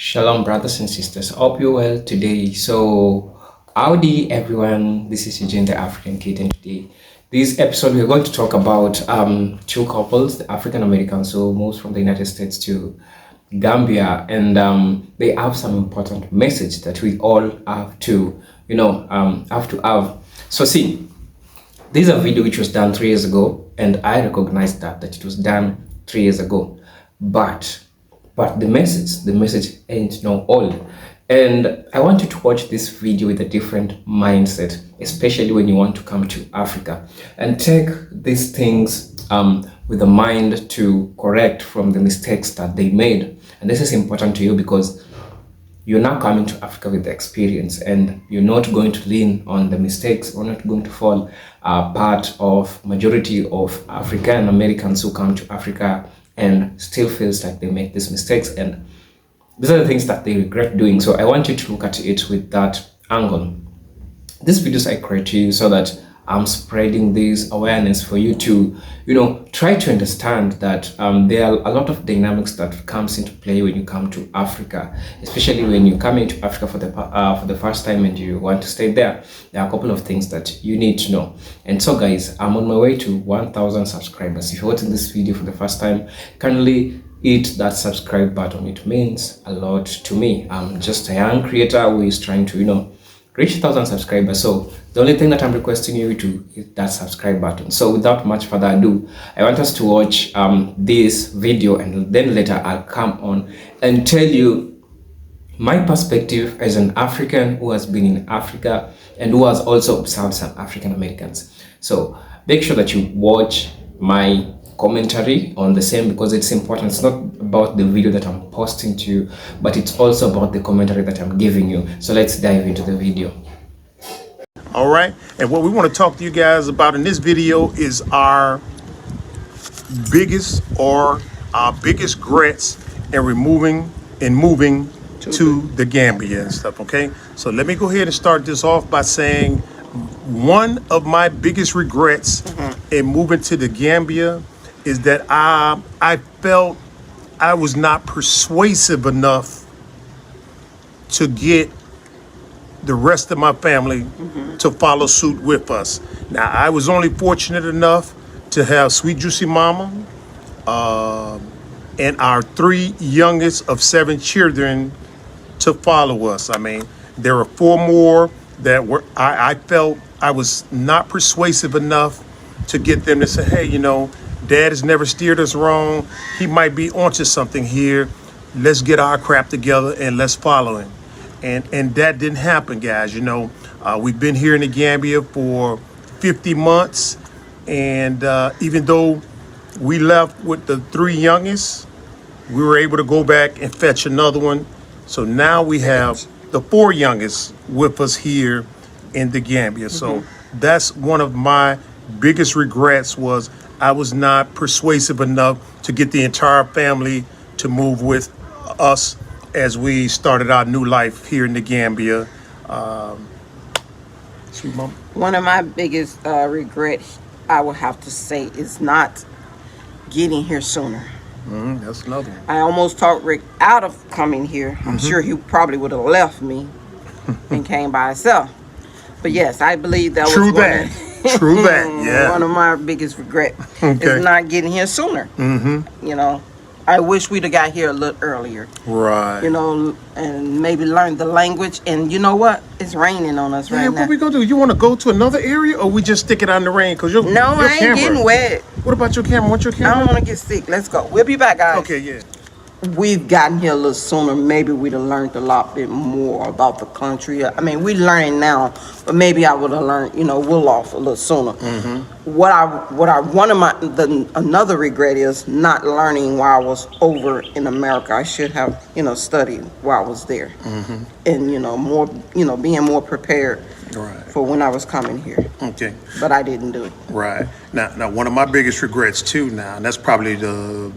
Shalom, brothers and sisters. Hope you're well today. So, howdy, everyone. This is Eugene, the African Kid, and today, this episode, we're going to talk about two couples, the African Americans, so most from the United States to Gambia, and they have some important message that we all have to, have to have. So, see, this is a video which was done 3 years ago, and I recognized that it was done 3 years ago, but the message ain't no old. And I want you to watch this video with a different mindset, especially when you want to come to Africa, and take these things with a mind to correct from the mistakes that they made. And this is important to you because you're not coming to Africa with the experience, and you're not going to lean on the mistakes, or not going to fall part of majority of African Americans who come to Africa and still feels like they make these mistakes, and these are the things that they regret doing. So I want you to look at it with that angle. These videos I create to you so that I'm spreading this awareness for you to, try to understand that there are a lot of dynamics that comes into play when you come to Africa, especially when you come into Africa for the first time and you want to stay there. There are a couple of things that you need to know. And so, guys, I'm on my way to 1,000 subscribers. If you're watching this video for the first time, kindly hit that subscribe button. It means a lot to me. I'm just a young creator who is trying to, reach 1,000 subscribers. So the only thing that I'm requesting you to hit that subscribe button. So without much further ado, I want us to watch this video, and then later I'll come on and tell you my perspective as an African who has been in Africa and who has also observed some African Americans. So make sure that you watch my commentary on the same, because it's important. It's not about the video that I'm posting to you, but it's also about the commentary that I'm giving you. So let's dive into the video. All right, and what we want to talk to you guys about in this video is our biggest regrets in moving to the Gambia and stuff. Okay, so let me go ahead and start this off by saying one of my biggest regrets in moving to the Gambia is that I felt I was not persuasive enough to get the rest of my family to follow suit with us. Now, I was only fortunate enough to have Sweet Juicy Mama and our 3 youngest of 7 children to follow us. I mean, there were 4 more that I felt I was not persuasive enough to get them to say, hey, Dad has never steered us wrong. He might be onto something here. Let's get our crap together and let's follow him. And that didn't happen, guys. We've been here in the Gambia for 50 months. And even though we left with the 3 youngest, we were able to go back and fetch another one. So now we have the 4 youngest with us here in the Gambia. So that's one of my biggest regrets, was I was not persuasive enough to get the entire family to move with us as we started our new life here in the Gambia. Sweet Mama? One of my biggest regrets, I would have to say, is not getting here sooner. That's another one. I almost talked Rick out of coming here. I'm sure he probably would have left me and came by himself. But yes, I believe that True was that. True that, yeah. one of my biggest regrets Okay. is not getting here sooner. I wish we'd have got here a little earlier. Right. And maybe learn the language. And you know what? It's raining on us right Yeah, now. what we gonna do? You want to go to another area, or we just stick it out in the rain? Cause your I ain't camera. getting wet. What about your camera? What's your I camera? don't want to get sick. Let's go. We'll be back, guys. Okay, yeah. We've gotten here a little sooner. Maybe we'd have learned a lot bit more about the country. I mean, we're learning now, but maybe I would have learned, Wolof a little sooner. Another regret is not learning while I was over in America. I should have, studied while I was there, and more, being more prepared for when I was coming here. Okay. But I didn't do it. Right. Now, one of my biggest regrets too. Now, and that's probably the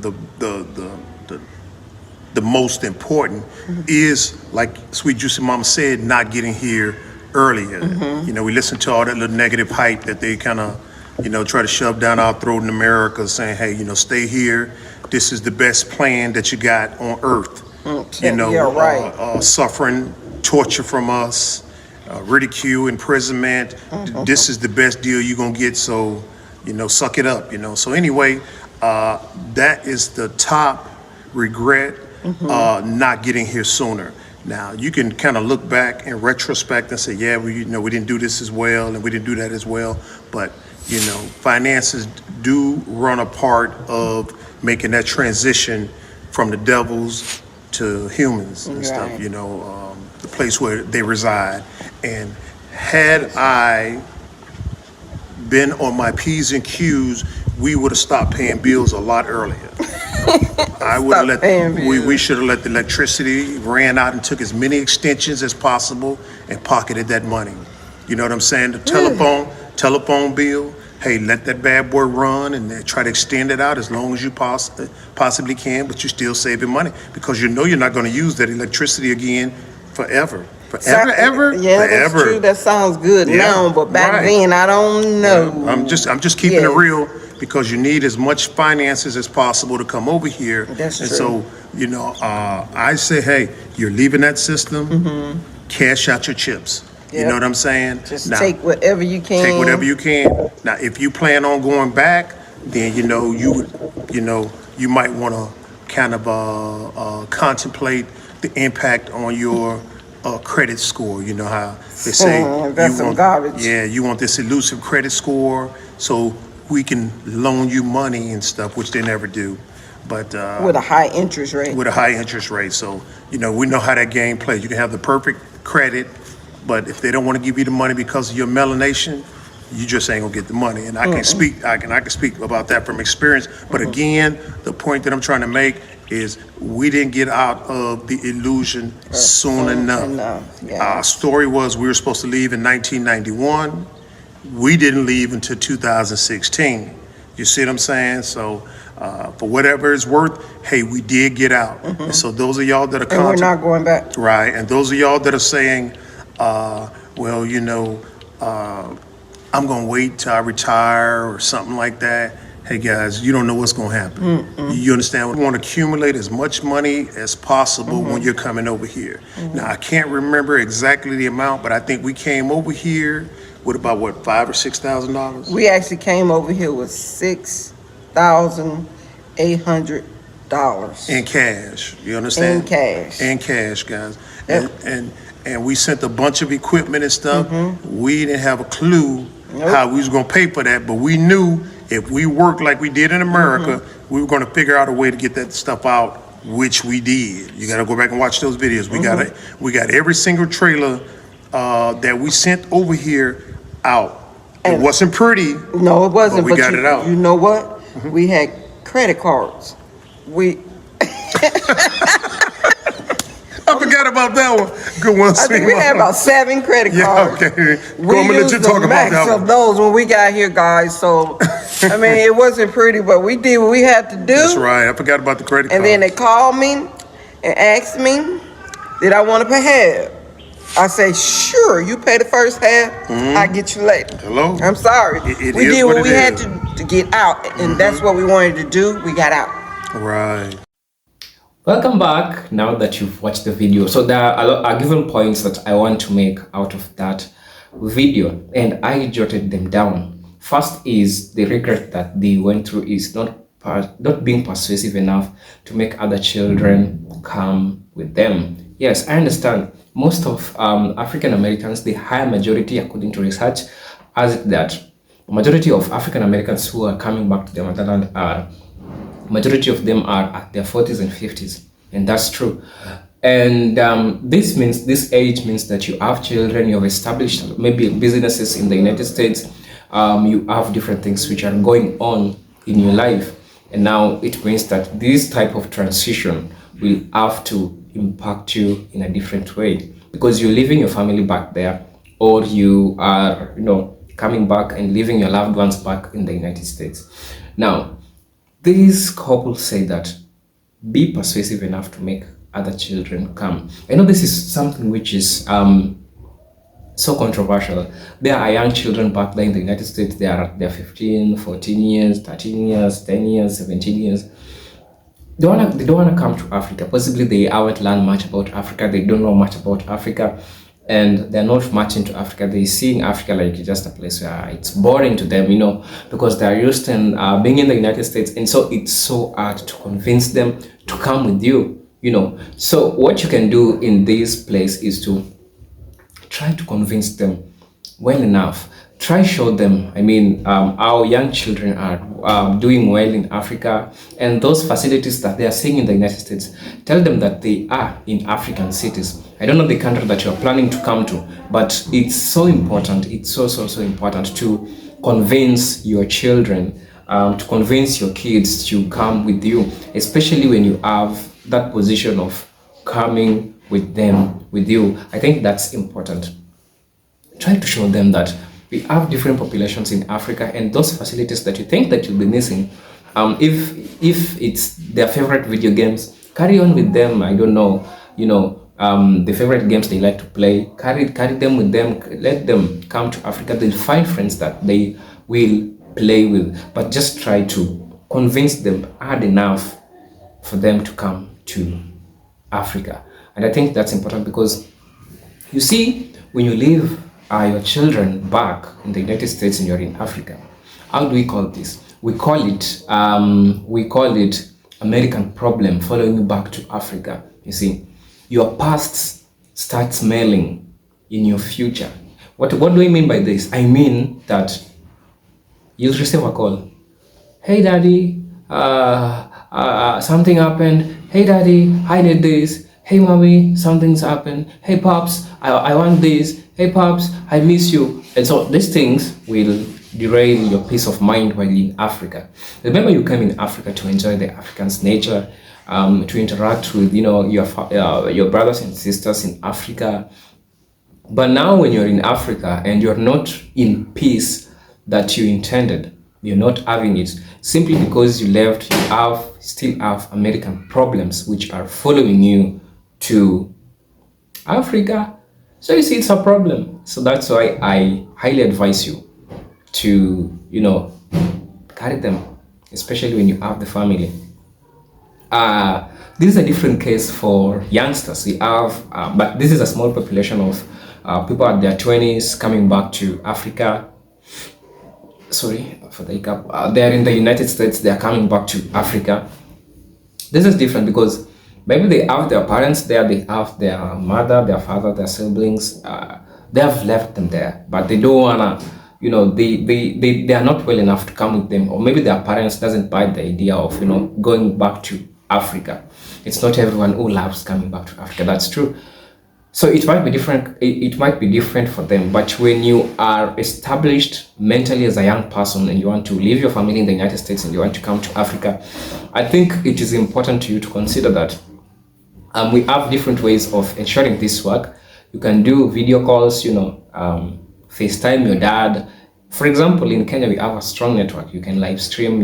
most important is, like Sweet Juicy Mama said, not getting here earlier. We listen to all that little negative hype that they kind of, try to shove down our throat in America, saying, hey, stay here. This is the best plan that you got on earth. Yeah, right. suffering torture from us, ridicule, imprisonment. This is the best deal you're gonna get, so suck it up. So anyway, that is the top regret, not getting here sooner. Now you can kind of look back in retrospect and say, yeah, we didn't do this as well, and we didn't do that as well. But finances do run a part of making that transition from the devils to humans and stuff. Right. The place where they reside. And had I been on my P's and Q's, we would have stopped paying bills a lot earlier. I would have Stop paying bills. we should have let the electricity ran out and took as many extensions as possible and pocketed that money. You know what I'm saying? The telephone bill. Hey, let that bad boy run and then try to extend it out as long as you possibly can, but you're still saving money because you're not going to use that electricity again forever. Ever? Yeah, forever. that's true. That sounds good Yeah, now, but back right. then, I don't know. Yeah, I'm just keeping Yes. it real because you need as much finances as possible to come over here. That's and true. so, I say, hey, you're leaving that system, cash out your chips. You Yep. know what I'm saying? Just Now, take whatever you can. take whatever you can. Now, if you plan on going back, then you might want to kind of contemplate the impact on your credit score. You know how they say That's you some want, garbage. yeah, you want this elusive credit score so we can loan you money and stuff, which they never do. But With a high interest rate. with a high interest rate, so we know how that game plays. You can have the perfect credit, but if they don't want to give you the money because of your melanation, you just ain't gonna get the money. And I can speak about that from experience. But again, the point that I'm trying to make is we didn't get out of the illusion soon enough. Yeah. Our story was we were supposed to leave in 1991. We didn't leave until 2016. You see what I'm saying? So for whatever it's worth, hey, we did get out. And so those of y'all that are And we're not going back. right, and those of y'all that are saying, I'm gonna wait till I retire or something like that. Hey guys, you don't know what's gonna happen. You understand? We want to accumulate as much money as possible when you're coming over here. Now I can't remember exactly the amount, but I think we came over here with about what, $5,000 or $6,000 We actually came over here with $6,800 in cash. You understand? in cash. In cash, guys. Yep. And we sent a bunch of equipment and stuff. We didn't have a clue Nope. how we was gonna pay for that, but we knew if we worked like we did in America, we were gonna figure out a way to get that stuff out, which we did. You gotta go back and watch those videos. We got every single trailer that we sent over here out. It And- wasn't pretty. No, it wasn't. But we got it out. You know what? We had credit cards. I forgot about that one. Good one, I think we had about 7 credit Yeah, cards. okay. We Go, I'm gonna let used you talk the about max that of one. those when we got here, guys. So, I mean, it wasn't pretty, but we did what we had to do. That's right. I forgot about the credit card. And then they called me and asked me, did I want to pay half? I said, sure, you pay the first half, I get you later. Hello? I'm sorry. It We is did what what it we had is. to get out, and that's what we wanted to do. We got out. Right. Welcome back. Now that you've watched the video, so there are given points that I want to make out of that video, and I jotted them down. First is the regret that they went through is not being persuasive enough to make other children come with them. Yes, I understand. Most of African Americans, the higher majority, according to research, has it that majority of African Americans who are coming back to their motherland are majority of them are at their 40s and 50s, and that's true. And this age means that you have children, you have established maybe businesses in the United States, you have different things which are going on in your life, and now it means that this type of transition will have to impact you in a different way because you're leaving your family back there, or you are coming back and leaving your loved ones back in the United States. Now these couples say that be persuasive enough to make other children come. I know this is something which is so controversial. There are young children back there in the United States. They're 15, 14 years, 13 years, 10 years, 17 years. they don't wanna come to Africa. Possibly they haven't learned much about Africa. They don't know much about Africa, and they're not much into Africa. They see in Africa like just a place where it's boring to them, because they're used to being in the United States, and so it's so hard to convince them to come with you. So what you can do in this place is to try to convince them well enough. Try show them, our young children are doing well in Africa, and those facilities that they are seeing in the United States, tell them that they are in African cities. I don't know the country that you're planning to come to, but it's so important. It's so important to convince your children, to convince your kids to come with you, especially when you have that position of coming with you. I think that's important. Try to show them that we have different populations in Africa, and those facilities that you think that you'll be missing, if it's their favorite video games, carry on with them. I don't know, the favorite games they like to play, carry them with them. Let them come to Africa. They'll find friends that they will play with, but just try to convince them hard enough for them to come to Africa. And I think that's important, because you see, when you leave your children back in the United States and you're in Africa, how do we call this? We call it American problem following you back to Africa. You see, your past starts smelling in your future. What do I mean by this? I mean that you'll receive a call. Hey daddy, something happened. Hey daddy, I need this. Hey mommy, something's happened. Hey pops, I want this. Hey pops, I miss you. And so these things will derail your peace of mind while in Africa. Remember, you came in Africa to enjoy the African's nature, to interact with your brothers and sisters in Africa. But now when you're in Africa and you're not in peace that you intended, you're not having it simply because you left, still have American problems which are following you to Africa. So you see, it's a problem. So that's why I highly advise you to, carry them, especially when you have the family. This is a different case for youngsters. We have, but this is a small population of people at their 20s coming back to Africa. Sorry for the hiccup. They're in the United States, they're coming back to Africa. This is different because maybe they have their parents there, they have their mother, their father, their siblings. They have left them there, but they don't wanna, they are not well enough to come with them, or maybe their parents doesn't buy the idea of, going back to Africa. It's not everyone who loves coming back to Africa. That's true. So it might be different. It might be different for them. But when you are established mentally as a young person and you want to leave your family in the United States and you want to come to Africa, I think it is important to you to consider that we have different ways of ensuring this work. You can do video calls, FaceTime your dad. For example, in Kenya, we have a strong network. You can live stream,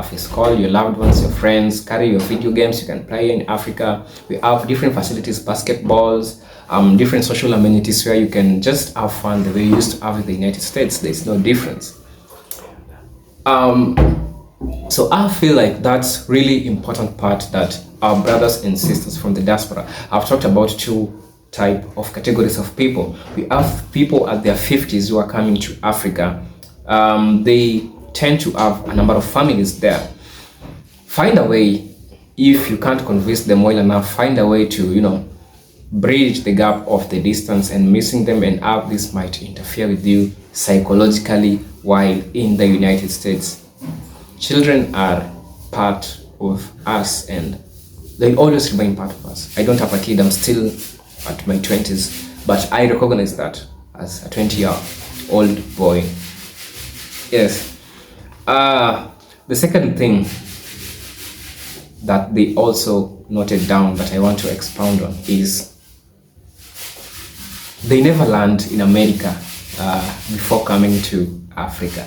face call your loved ones, your friends, carry your video games. You can play in Africa. We have different facilities, basketballs, different social amenities where you can just have fun the way you used to have in the United States. There's no difference. So I feel like that's really important part that our brothers and sisters from the diaspora. I've talked about two type of categories of people. We have people at their 50s who are coming to Africa. They tend to have a number of families there. Find a way, if you can't convince them well enough, find a way to, bridge the gap of the distance and missing them, and how this might interfere with you psychologically while in the United States. Children are part of us and they'll always remain part of us. I don't have a kid, I'm still at my 20s, but I recognize that as a 20-year-old boy. Yes. The second thing that they also noted down that I want to expound on is they never learned in America before coming to Africa.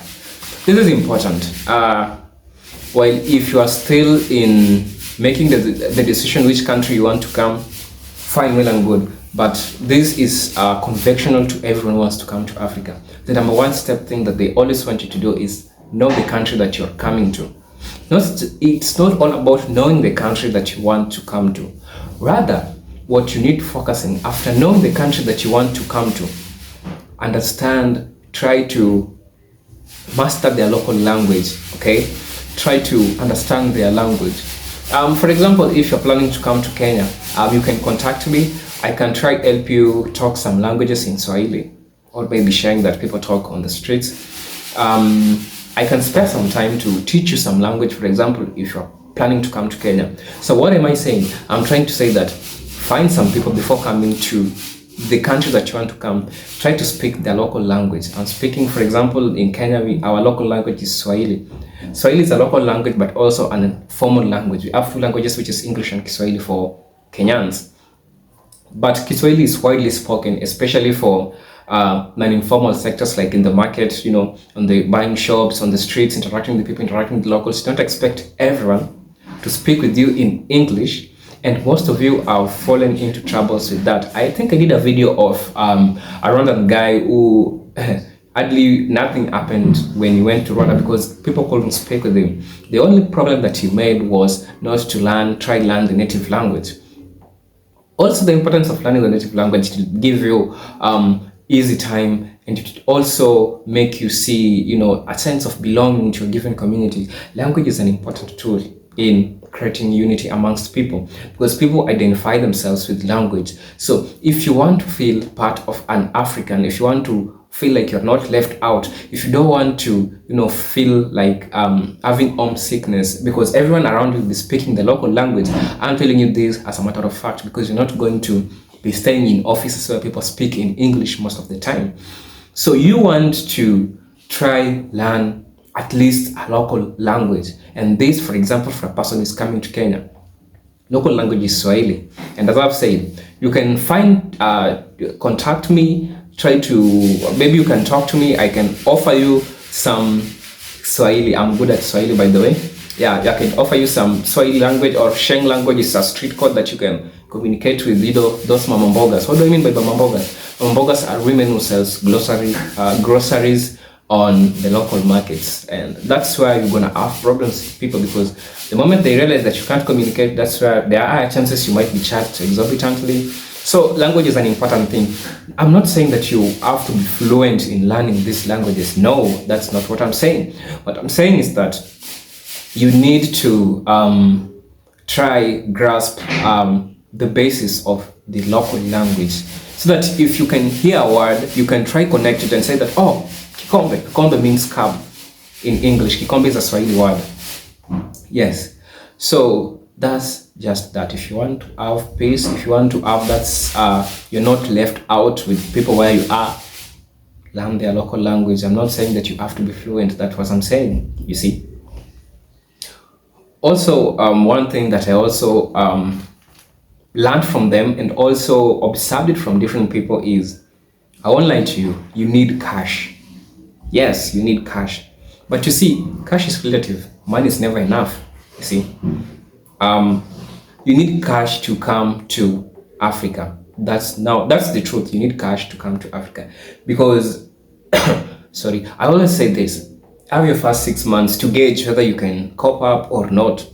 This is important. While if you are still in making the decision which country you want to come, fine, well and good, but this is conventional to everyone who wants to come to Africa. The number one step thing that they always want you to do is know the country that you're coming to. It's not all about knowing the country that you want to come to. Rather, what you need to focus on after knowing the country that you want to come to, understand, try to master their local language. Okay, try to understand their language. For example, if you're planning to come to Kenya, you can contact me. I can try help you talk some languages in Swahili, or maybe sharing that people talk on the streets. I can spare some time to teach you some language, for example, if you're planning to come to Kenya. So what am I saying? I'm trying to say that find some people before coming to the country that you want to come. Try to speak their local language. I'm speaking, for example, in Kenya, our local language is Swahili. Swahili is a local language, but also an informal language. We have two languages, which is English and Kiswahili for Kenyans. But Kiswahili is widely spoken, especially for non-informal sectors like in the market, on the buying shops, on the streets, interacting with people, interacting with locals. Don't expect everyone to speak with you in English, and most of you have fallen into troubles with that. I think I did a video of a Rwandan guy who hardly nothing happened when he went to Rwanda because people couldn't speak with him. The only problem that he made was not to learn the native language. Also, the importance of learning the native language will give you easy time, and it will also make you see, a sense of belonging to a given community. Language is an important tool in creating unity amongst people because people identify themselves with language. So if you want to feel part of an African, if you want to feel like you're not left out, if you don't want to, feel like having homesickness because everyone around you will be speaking the local language, I'm telling you this as a matter of fact because you're not going to be staying in offices where people speak in English most of the time. So you want to try learn at least a local language. And this, for example, for a person who is coming to Kenya, local language is Swahili. And as I've said, you can contact me, maybe you can talk to me. I can offer you some Swahili. I'm good at Swahili, by the way. Yeah, I can offer you some Swahili language, or Sheng language is a street code that you can communicate with those mamambogas. What do I mean by mamambogas? Mamambogas are women who sells groceries on the local markets, and that's where you're gonna have problems with people because the moment they realize that you can't communicate, that's where there are chances you might be charged exorbitantly. So language is an important thing. I'm not saying that you have to be fluent in learning these languages. No, that's not what I'm saying. What I'm saying is that you need to grasp the basis of the local language so that if you can hear a word, you can try connect it and say that, oh, Kikombe. Kikombe means cab in English. Kikombe is a Swahili word. Yes. So that's just that. If you want to have peace, if you want to have that, you're not left out with people where you are, learn their local language. I'm not saying that you have to be fluent. That's what I'm saying, you see. Also, one thing that I also learned from them and also observed it from different people is, I won't lie to you, you need cash. Yes, you need cash. But you see, cash is relative. Money is never enough, you see. You need cash to come to Africa. That's the truth. You need cash to come to Africa. Because, sorry, I always say this. Have your first 6 months to gauge whether you can cope up or not.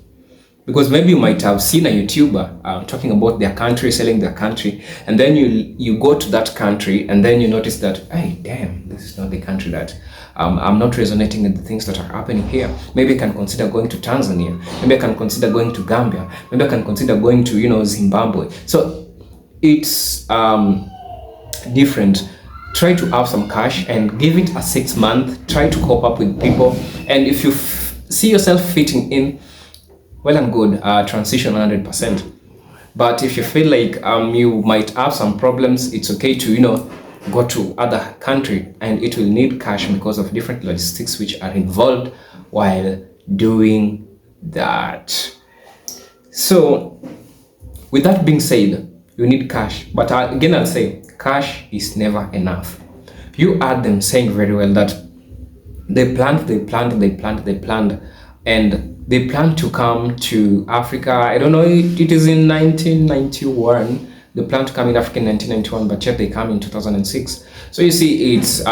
Because maybe you might have seen a YouTuber talking about their country, selling their country, and then you go to that country and then you notice that, hey, damn, this is not the country that I'm not resonating with the things that are happening here. Maybe I can consider going to Tanzania. Maybe I can consider going to Gambia. Maybe I can consider going to, Zimbabwe. So it's different. Try to have some cash and give it a 6 month. Try to cope up with people. And if you see yourself fitting in, well and good, transition 100%. But if you feel like you might have some problems, it's okay to, go to other country, and it will need cash because of different logistics which are involved while doing that. So with that being said, you need cash. But again, I'll say cash is never enough. You heard them saying very well that they planned, and they plan to come to Africa. I don't know, it is in 1991. They plan to come in Africa in 1991, but yet they come in 2006. So you see, it's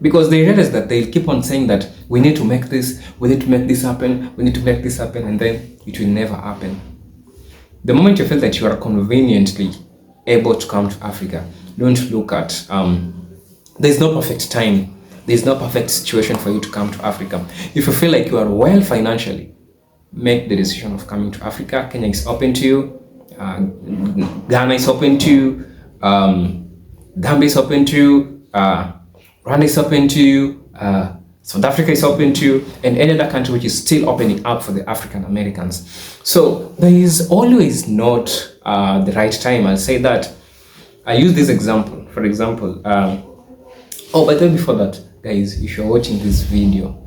because they realize that they'll keep on saying that we need to make this, we need to make this happen, we need to make this happen, and then it will never happen. The moment you feel that you are conveniently able to come to Africa, don't look at, there's no perfect time, there's no perfect situation for you to come to Africa. If you feel like you are well financially, make the decision of coming to Africa. Kenya is open to you, Ghana is open to you, Gambia is open to you, Rwanda is open to you, South Africa is open to you, and any other country which is still opening up for the African Americans. So there is always not the right time. I'll say that. I use this example. For example, but then before that, guys, if you're watching this video,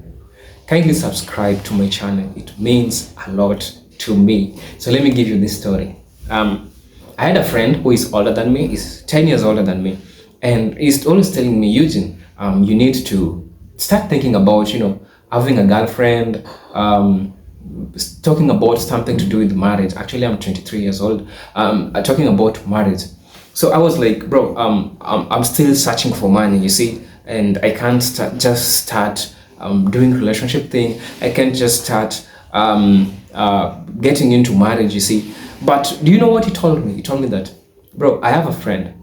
kindly subscribe to my channel. It means a lot to me. So let me give you this story. I had a friend who is older than me, is 10 years older than me, and he's always telling me, Eugene, you need to start thinking about, having a girlfriend, talking about something to do with marriage. Actually, I'm 23 years old, talking about marriage. So I was like, bro, I'm still searching for money, you see, and I can't just start doing relationship thing. I can't just start getting into marriage, you see. But do you know what he told me? He told me that, bro, I have a friend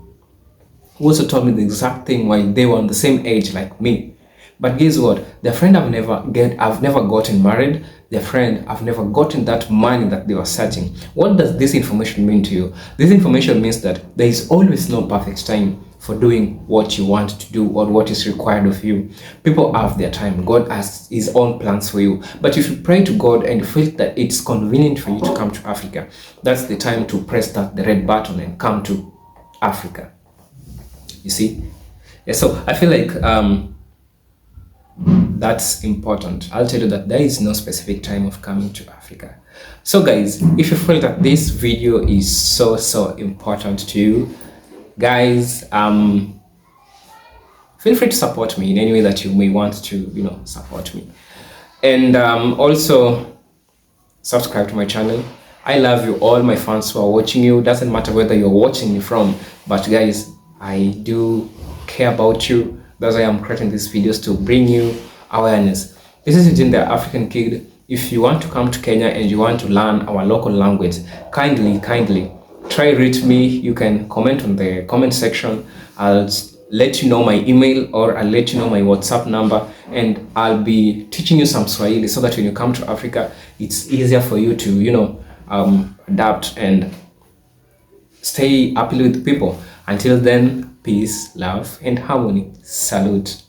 who also told me the exact thing while they were on the same age like me. But guess what? Their friend I've never gotten married. Their friend I've never gotten that money that they were searching. What does this information mean to you? This information means that there is always no perfect time for doing what you want to do or what is required of you. People have their time. God has his own plans for you. But if you pray to God and you feel that it's convenient for you to come to Africa, that's the time to press the red button and come to Africa. You see? Yeah, so I feel like that's important. I'll tell you that there is no specific time of coming to Africa. So guys, if you feel that this video is so important to you, guys, feel free to support me in any way that you may want to, support me. And also subscribe to my channel. I love you all, my fans who are watching you. Doesn't matter whether you're watching me from, but guys, I do care about you. That's why I'm creating these videos, to bring you awareness. This is Eugene the African Kid. If you want to come to Kenya and you want to learn our local language, kindly try reach me. You can comment on the comment section. I'll let you know my email, or I'll let you know my WhatsApp number, and I'll be teaching you some Swahili so that when you come to Africa, it's easier for you to adapt and stay happily with people. Until then, peace, love, and harmony. Salute.